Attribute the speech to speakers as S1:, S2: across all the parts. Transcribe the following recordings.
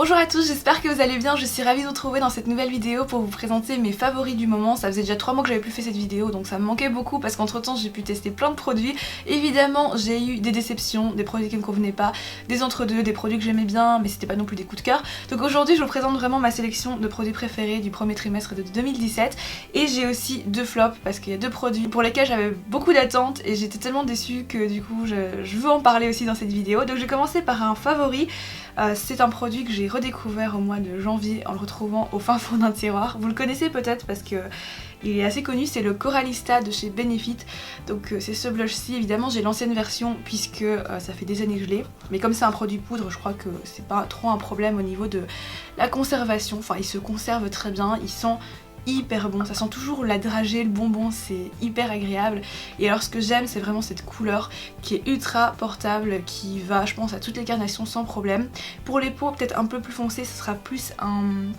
S1: Bonjour à tous, j'espère que vous allez bien, je suis ravie de vous retrouver dans cette nouvelle vidéo pour vous présenter mes favoris du moment. Ça faisait déjà 3 mois que j'avais plus fait cette vidéo donc ça me manquait beaucoup parce qu'entre temps j'ai pu tester plein de produits. Évidemment j'ai eu des déceptions, des produits qui me convenaient pas, des entre-deux, des produits que j'aimais bien mais c'était pas non plus des coups de cœur. Donc aujourd'hui je vous présente vraiment ma sélection de produits préférés du premier trimestre de 2017 et j'ai aussi 2 flops parce qu'il y a 2 produits pour lesquels j'avais beaucoup d'attentes et j'étais tellement déçue que du coup je veux en parler aussi dans cette vidéo. Donc je vais commencer par un favori. C'est un produit que j'ai redécouvert au mois de janvier en le retrouvant au fin fond d'un tiroir. Vous le connaissez peut-être parce que il est assez connu, c'est le Coralista de chez Benefit. Donc c'est ce blush-ci, évidemment j'ai l'ancienne version puisque ça fait des années que je l'ai. Mais comme c'est un produit poudre, je crois que c'est pas trop un problème au niveau de la conservation. Enfin il se conserve très bien, il sent hyper bon, ça sent toujours la dragée, le bonbon, c'est hyper agréable. Et alors ce que j'aime c'est vraiment cette couleur qui est ultra portable, qui va je pense à toutes les carnations sans problème. Pour les peaux peut-être un peu plus foncées, ce sera plus un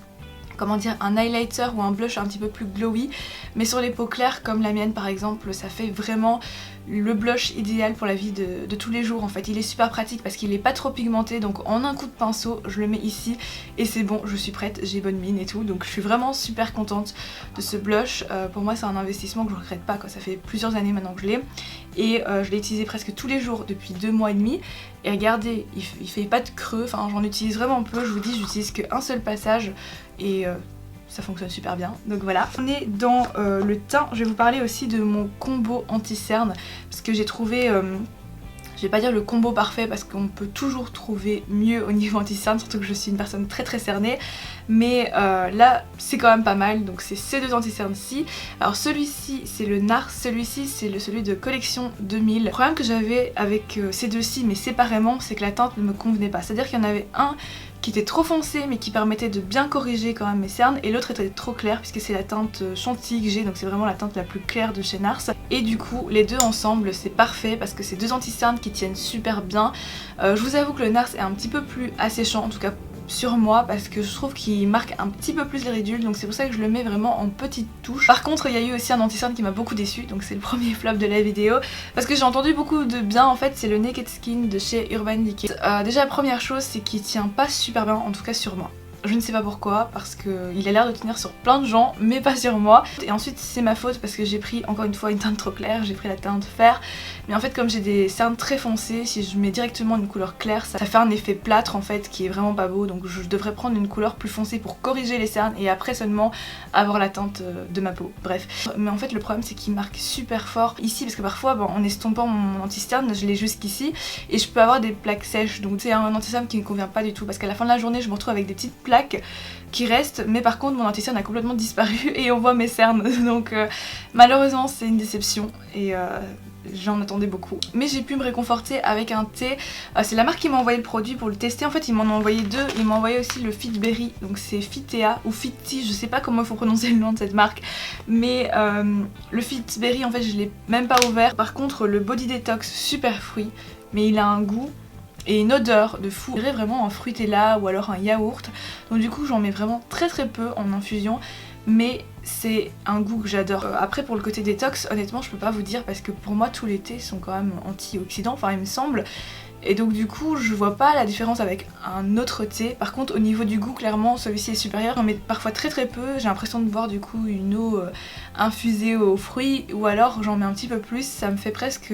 S1: highlighter ou un blush un petit peu plus glowy, mais sur les peaux claires comme la mienne par exemple, ça fait vraiment le blush idéal pour la vie de tous les jours en fait. Il est super pratique parce qu'il est pas trop pigmenté, donc en un coup de pinceau je le mets ici et c'est bon, je suis prête, j'ai bonne mine et tout, donc je suis vraiment super contente de ce blush. Pour moi c'est un investissement que je regrette pas quoi. Ça fait plusieurs années maintenant que je l'ai et je l'ai utilisé presque tous les jours depuis 2 mois et demi et regardez, il fait pas de creux, enfin j'en utilise vraiment peu, je vous dis j'utilise qu'un seul passage et ça fonctionne super bien. Donc voilà, on est dans le teint. Je vais vous parler aussi de mon combo anti-cerne parce que j'ai trouvé, je vais pas dire le combo parfait parce qu'on peut toujours trouver mieux au niveau anti-cerne, surtout que je suis une personne très très cernée, mais là c'est quand même pas mal. Donc c'est ces 2 anti-cernes-ci. Alors celui-ci c'est le NARS, celui-ci c'est celui de collection 2000. Le problème que j'avais avec ces deux-ci mais séparément, c'est que la teinte ne me convenait pas. C'est-à-dire qu'il y en avait un qui était trop foncé mais qui permettait de bien corriger quand même mes cernes et l'autre était trop clair puisque c'est la teinte chantilly que j'ai, donc c'est vraiment la teinte la plus claire de chez NARS. Et du coup les deux ensemble c'est parfait parce que c'est 2 anti-cernes qui tiennent super bien. Je vous avoue que le NARS est un petit peu plus asséchant en tout cas sur moi parce que je trouve qu'il marque un petit peu plus les ridules, donc c'est pour ça que je le mets vraiment en petites touches. Par contre il y a eu aussi un anti-cerne qui m'a beaucoup déçu, donc c'est le premier flop de la vidéo parce que j'ai entendu beaucoup de bien en fait. C'est le Naked Skin de chez Urban Decay. Déjà la première chose c'est qu'il tient pas super bien, en tout cas sur moi. Je ne sais pas pourquoi, parce qu'il a l'air de tenir sur plein de gens, mais pas sur moi. Et ensuite c'est ma faute parce que j'ai pris encore une fois une teinte trop claire, j'ai pris la teinte fer. Mais en fait comme j'ai des cernes très foncées, si je mets directement une couleur claire, ça fait un effet plâtre en fait qui est vraiment pas beau. Donc je devrais prendre une couleur plus foncée pour corriger les cernes et après seulement avoir la teinte de ma peau. Bref. Mais en fait le problème c'est qu'il marque super fort ici parce que parfois en estompant mon anti-cerne, je l'ai jusqu'ici et je peux avoir des plaques sèches. Donc c'est un anti-cerne qui ne convient pas du tout parce qu'à la fin de la journée je me retrouve avec des petites plaques qui restent, mais par contre mon anti-cerne a complètement disparu et on voit mes cernes. Donc malheureusement c'est une déception et j'en attendais beaucoup. Mais j'ai pu me réconforter avec un thé. C'est la marque qui m'a envoyé le produit pour le tester. En fait ils m'en ont envoyé 2. Ils m'ont envoyé aussi le Fitberry, donc c'est Fitea ou Fiti, je sais pas comment il faut prononcer le nom de cette marque. Mais le Fitberry en fait je l'ai même pas ouvert. Par contre le Body Detox super fruit, mais il a un goût et une odeur de fou. Je dirais vraiment un fruitella ou alors un yaourt. Donc du coup j'en mets vraiment très très peu en infusion. Mais c'est un goût que j'adore. Après pour le côté détox, honnêtement je peux pas vous dire parce que pour moi tous les thés sont quand même antioxydants, enfin il me semble. Et donc du coup je vois pas la différence avec un autre thé. Par contre au niveau du goût clairement celui-ci est supérieur. J'en mets parfois très très peu, j'ai l'impression de boire du coup une eau infusée aux fruits. Ou alors j'en mets un petit peu plus, ça me fait presque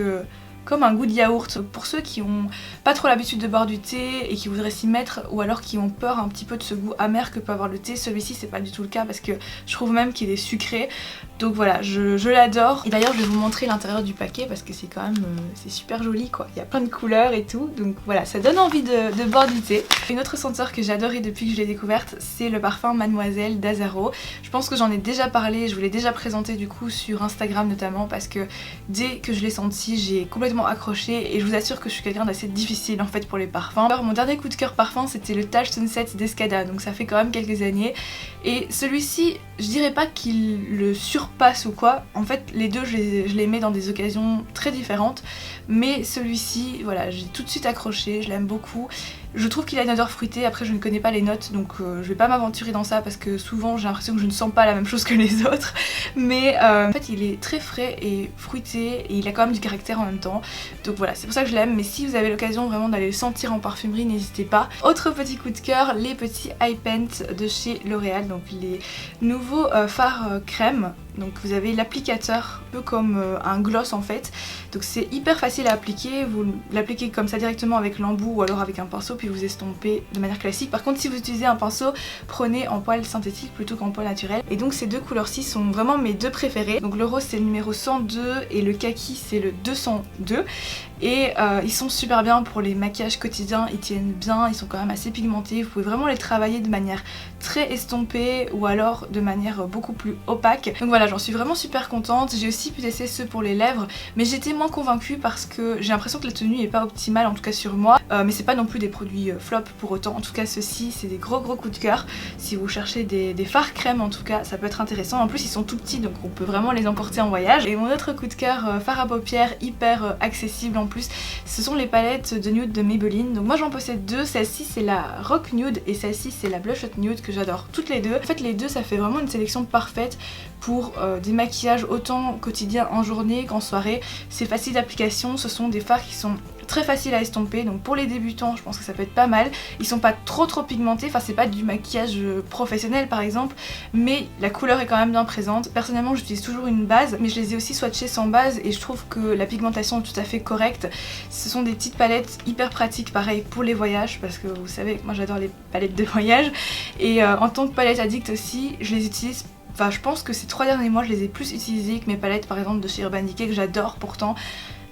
S1: comme un goût de yaourt. Pour ceux qui ont pas trop l'habitude de boire du thé et qui voudraient s'y mettre ou alors qui ont peur un petit peu de ce goût amer que peut avoir le thé, celui-ci c'est pas du tout le cas parce que je trouve même qu'il est sucré. Donc voilà, je l'adore. Et d'ailleurs je vais vous montrer l'intérieur du paquet parce que c'est quand même c'est super joli quoi. Il y a plein de couleurs et tout, donc voilà, ça donne envie de boire du thé. Une autre senteur que j'ai adorée depuis que je l'ai découverte, c'est le parfum Mademoiselle d'Azzaro. Je pense que j'en ai déjà parlé, je vous l'ai déjà présenté du coup sur Instagram notamment parce que dès que je l'ai senti j'ai complètement accroché et je vous assure que je suis quelqu'un d'assez difficile en fait pour les parfums. Alors mon dernier coup de cœur parfum c'était le Taj Sunset d'Escada, donc ça fait quand même quelques années et celui-ci je dirais pas qu'il le surpasse ou quoi, en fait les deux je les mets dans des occasions très différentes, mais celui-ci voilà j'ai tout de suite accroché, je l'aime beaucoup Je trouve qu'il a une odeur fruitée, après je ne connais pas les notes donc je vais pas m'aventurer dans ça parce que souvent j'ai l'impression que je ne sens pas la même chose que les autres. Mais en fait il est très frais et fruité et il a quand même du caractère en même temps. Donc voilà, c'est pour ça que je l'aime, mais si vous avez l'occasion vraiment d'aller le sentir en parfumerie, n'hésitez pas. Autre petit coup de cœur, les petits eye paints de chez L'Oréal, donc les nouveaux fards crème. Donc vous avez l'applicateur, un peu comme un gloss en fait. Donc c'est hyper facile à appliquer, vous l'appliquez comme ça directement avec l'embout ou alors avec un pinceau puis vous estompez de manière classique. Par contre si vous utilisez un pinceau, prenez en poil synthétique plutôt qu'en poil naturel. Et donc ces deux couleurs-ci sont vraiment mes deux préférées. Donc le rose c'est le numéro 102 et le kaki c'est le 202. Et ils sont super bien pour les maquillages quotidiens, ils tiennent bien, ils sont quand même assez pigmentés. Vous pouvez vraiment les travailler de manière très estompée ou alors de manière beaucoup plus opaque. Donc voilà, j'en suis vraiment super contente. J'ai aussi pu tester ceux pour les lèvres, mais j'étais moins convaincue parce que j'ai l'impression que la tenue est pas optimale, en tout cas sur moi. Mais c'est pas non plus des produits flop pour autant. En tout cas ceux-ci c'est des gros coups de cœur. Si vous cherchez des fards crème en tout cas, ça peut être intéressant. En plus ils sont tout petits donc on peut vraiment les emporter en voyage. Et mon autre coup de cœur, fard à paupières hyper accessible en plus, ce sont les palettes de nude de Maybelline. Donc moi j'en possède deux, celle-ci c'est la Rock Nude et celle-ci c'est la Blush Hot Nude que j'adore toutes les deux. En fait les deux ça fait vraiment une sélection parfaite pour des maquillages autant quotidiens en journée qu'en soirée. C'est facile d'application, ce sont des fards qui sont très faciles à estomper, donc pour les débutants je pense que ça peut être pas mal. Ils sont pas trop pigmentés, enfin c'est pas du maquillage professionnel par exemple, mais la couleur est quand même bien présente. Personnellement j'utilise toujours une base, mais je les ai aussi swatchés sans base et je trouve que la pigmentation est tout à fait correcte. Ce sont des petites palettes hyper pratiques, pareil pour les voyages, parce que vous savez moi j'adore les palettes de voyage. Et en tant que palette addict aussi, je les utilise. Enfin je pense que ces 3 derniers mois je les ai plus utilisées que mes palettes par exemple de chez Urban Decay que j'adore pourtant.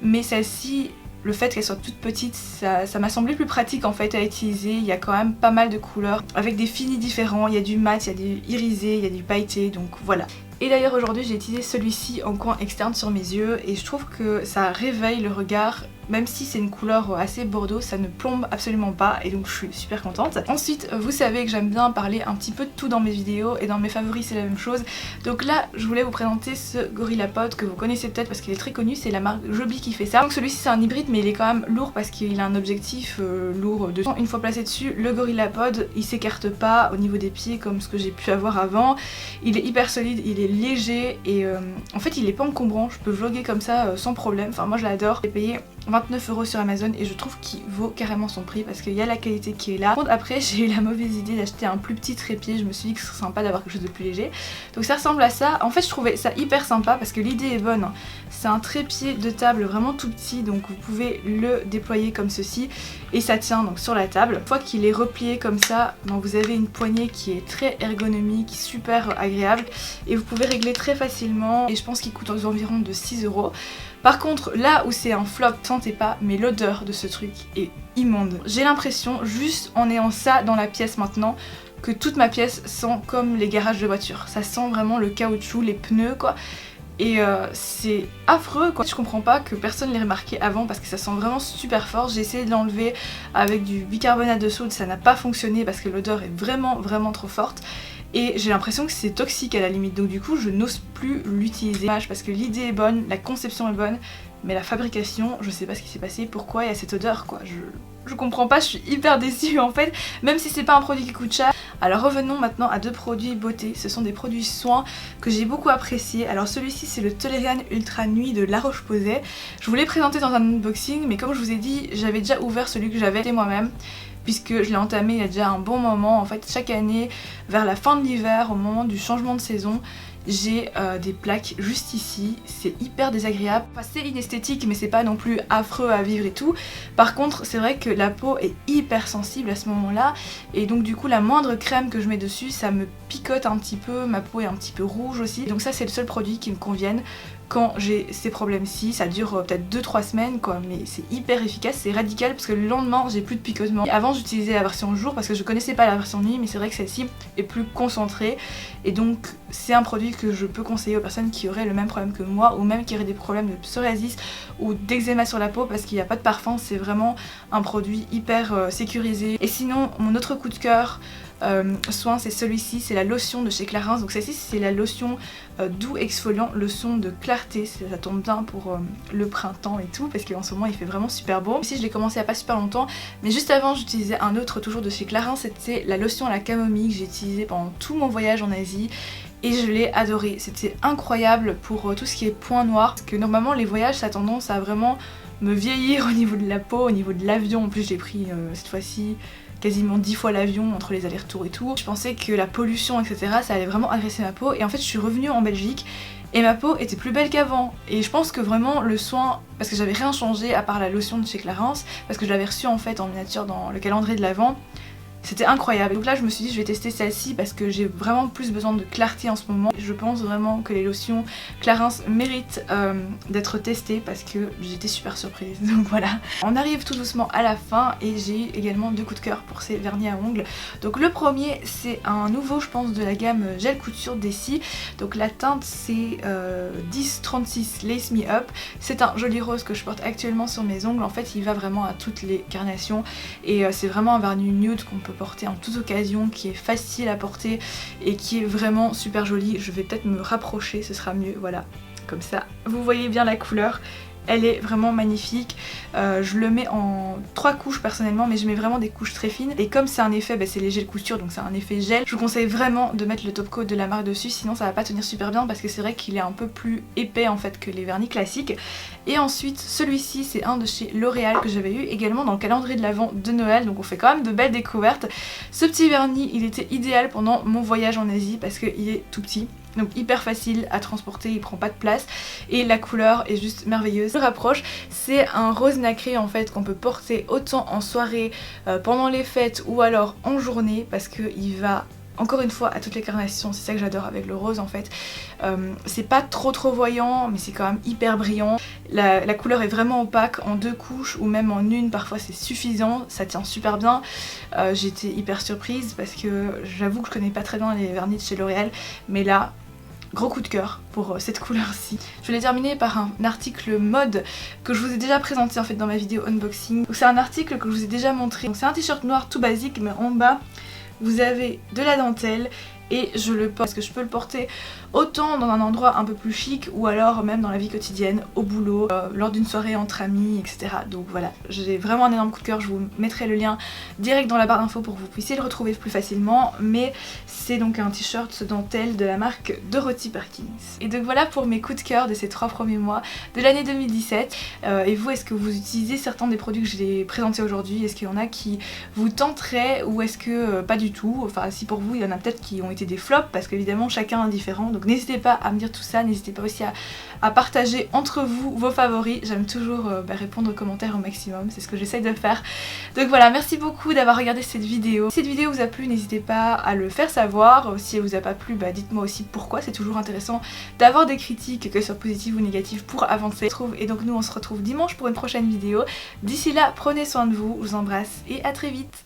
S1: Mais celle-ci, le fait qu'elle soit toute petite, ça m'a semblé plus pratique en fait à utiliser. Il y a quand même pas mal de couleurs avec des finis différents, il y a du mat, il y a du irisé, il y a du pailleté, donc voilà. Et d'ailleurs aujourd'hui j'ai utilisé celui-ci en coin externe sur mes yeux et je trouve que ça réveille le regard. Même si c'est une couleur assez bordeaux, ça ne plombe absolument pas et donc je suis super contente. Ensuite, vous savez que j'aime bien parler un petit peu de tout dans mes vidéos et dans mes favoris c'est la même chose. Donc là, je voulais vous présenter ce Gorilla Pod que vous connaissez peut-être parce qu'il est très connu, c'est la marque Joby qui fait ça. Donc celui-ci c'est un hybride mais il est quand même lourd parce qu'il a un objectif lourd dessus. Une fois placé dessus, le Gorilla Pod il s'écarte pas au niveau des pieds comme ce que j'ai pu avoir avant. Il est hyper solide, il est léger et en fait il est pas encombrant, je peux vlogger comme ça sans problème. Enfin moi je l'adore. J'ai payé 29 € sur Amazon et je trouve qu'il vaut carrément son prix parce qu'il y a la qualité qui est là. Par contre, après j'ai eu la mauvaise idée d'acheter un plus petit trépied, je me suis dit que ce serait sympa d'avoir quelque chose de plus léger. Donc ça ressemble à ça. En fait je trouvais ça hyper sympa parce que l'idée est bonne. C'est un trépied de table vraiment tout petit, donc vous pouvez le déployer comme ceci et ça tient donc sur la table. Une fois qu'il est replié comme ça, donc vous avez une poignée qui est très ergonomique, super agréable et vous pouvez régler très facilement et je pense qu'il coûte aux environs de 6 €. Par contre, là où c'est un flop, sentez pas, mais l'odeur de ce truc est immonde. J'ai l'impression, juste en ayant ça dans la pièce maintenant, que toute ma pièce sent comme les garages de voiture. Ça sent vraiment le caoutchouc, les pneus quoi. Et c'est affreux quoi. Je comprends pas que personne l'ait remarqué avant parce que ça sent vraiment super fort. J'ai essayé de l'enlever avec du bicarbonate de soude, ça n'a pas fonctionné parce que l'odeur est vraiment trop forte. Et j'ai l'impression que c'est toxique à la limite, donc du coup je n'ose plus l'utiliser parce que l'idée est bonne, la conception est bonne, mais la fabrication, je sais pas ce qui s'est passé, pourquoi il y a cette odeur quoi, je comprends pas, je suis hyper déçue en fait, même si c'est pas un produit qui coûte cher. Alors revenons maintenant à deux produits beauté, ce sont des produits soins que j'ai beaucoup appréciés. Alors celui-ci c'est le Toleriane Ultra Nuit de La Roche-Posay. Je vous l'ai présenté dans un unboxing, mais comme je vous ai dit, j'avais déjà ouvert celui que j'avais fait moi-même, puisque je l'ai entamé il y a déjà un bon moment. En fait chaque année, vers la fin de l'hiver, au moment du changement de saison, j'ai des plaques juste ici, c'est hyper désagréable. Enfin, c'est inesthétique mais c'est pas non plus affreux à vivre et tout. Par contre c'est vrai que la peau est hyper sensible à ce moment là et donc du coup la moindre crème que je mets dessus ça me picote un petit peu, ma peau est un petit peu rouge aussi. Donc ça c'est le seul produit qui me convienne quand j'ai ces problèmes-ci. Ça dure peut-être 2-3 semaines quoi, mais c'est hyper efficace, c'est radical parce que le lendemain j'ai plus de picotement. Avant j'utilisais la version jour parce que je connaissais pas la version nuit, mais c'est vrai que celle-ci est plus concentrée et donc c'est un produit que je peux conseiller aux personnes qui auraient le même problème que moi ou même qui auraient des problèmes de psoriasis ou d'eczéma sur la peau parce qu'il n'y a pas de parfum, c'est vraiment un produit hyper sécurisé. Et sinon mon autre coup de cœur, soin, c'est celui-ci, c'est la lotion de chez Clarins. Donc celle-ci c'est la lotion doux exfoliant, lotion de clarté, ça tombe bien pour le printemps et tout parce qu'en ce moment il fait vraiment super beau. Ici je l'ai commencé il n'y a pas super longtemps, mais juste avant j'utilisais un autre toujours de chez Clarins, c'était la lotion à la camomille que j'ai utilisée pendant tout mon voyage en Asie. Et je l'ai adoré, c'était incroyable pour tout ce qui est points noirs. Parce que normalement les voyages ça a tendance à vraiment me vieillir au niveau de la peau, au niveau de l'avion. En plus j'ai pris cette fois-ci quasiment 10 fois l'avion entre les allers-retours et tout. Je pensais que la pollution etc ça allait vraiment agresser ma peau. Et en fait je suis revenue en Belgique et ma peau était plus belle qu'avant. Et je pense que vraiment le soin, parce que j'avais rien changé à part la lotion de chez Clarins, parce que je l'avais reçue en fait en miniature dans le calendrier de l'Avent. C'était incroyable. Donc là je me suis dit je vais tester celle-ci parce que j'ai vraiment plus besoin de clarté en ce moment. Je pense vraiment que les lotions Clarins méritent d'être testées parce que j'étais super surprise. Donc voilà. On arrive tout doucement à la fin et j'ai eu également 2 coups de cœur pour ces vernis à ongles. Donc le premier c'est un nouveau je pense de la gamme gel couture d'Essie. Donc la teinte c'est 1036 Lace Me Up. C'est un joli rose que je porte actuellement sur mes ongles. En fait il va vraiment à toutes les carnations et c'est vraiment un vernis nude qu'on peut porter en toute occasion, qui est facile à porter et qui est vraiment super joli. Je vais peut-être me rapprocher, ce sera mieux, voilà, comme ça vous voyez bien la couleur. Elle est vraiment magnifique, je le mets en 3 couches personnellement, mais je mets vraiment des couches très fines. Et comme c'est un effet, c'est les gels couture, donc c'est un effet gel, je vous conseille vraiment de mettre le top coat de la marque dessus, sinon ça va pas tenir super bien parce que c'est vrai qu'il est un peu plus épais en fait que les vernis classiques. Et ensuite celui-ci c'est un de chez L'Oréal que j'avais eu également dans le calendrier de l'Avent de Noël, donc on fait quand même de belles découvertes. Ce petit vernis il était idéal pendant mon voyage en Asie parce qu'il est tout petit. Donc hyper facile à transporter, il prend pas de place et la couleur est juste merveilleuse. Je rapproche, c'est un rose nacré en fait qu'on peut porter autant en soirée, pendant les fêtes ou alors en journée parce qu'il va encore une fois à toutes les carnations, c'est ça que j'adore avec le rose en fait. C'est pas trop voyant mais c'est quand même hyper brillant. La couleur est vraiment opaque, en 2 couches ou même en une parfois c'est suffisant, ça tient super bien. J'étais hyper surprise parce que j'avoue que je connais pas très bien les vernis de chez L'Oréal, mais là gros coup de cœur pour cette couleur-ci. Je voulais terminer par un article mode que je vous ai déjà présenté en fait dans ma vidéo unboxing. C'est un article que je vous ai déjà montré. C'est un t-shirt noir tout basique mais en bas vous avez de la dentelle et je le porte parce que je peux le porter autant dans un endroit un peu plus chic ou alors même dans la vie quotidienne, au boulot, lors d'une soirée entre amis, etc. Donc voilà, j'ai vraiment un énorme coup de cœur, je vous mettrai le lien direct dans la barre d'infos pour que vous puissiez le retrouver plus facilement, mais c'est donc un t-shirt dentelle de la marque Dorothy Perkins. Et donc voilà pour mes coups de cœur de ces 3 premiers mois de l'année 2017. Et vous, est-ce que vous utilisez certains des produits que j'ai présentés aujourd'hui? Est-ce qu'il y en a qui vous tenteraient ou est-ce que pas du tout? Enfin si pour vous il y en a peut-être qui ont été des flops parce qu'évidemment chacun est différent, donc n'hésitez pas à me dire tout ça, n'hésitez pas aussi à partager entre vous vos favoris. J'aime toujours répondre aux commentaires au maximum, c'est ce que j'essaye de faire. Donc voilà, merci beaucoup d'avoir regardé cette vidéo. Si cette vidéo vous a plu, n'hésitez pas à le faire savoir. Si elle vous a pas plu, dites-moi aussi pourquoi, c'est toujours intéressant d'avoir des critiques, que ce soit positives ou négatives, pour avancer. Et donc nous on se retrouve dimanche pour une prochaine vidéo. D'ici là, prenez soin de vous, je vous embrasse et à très vite.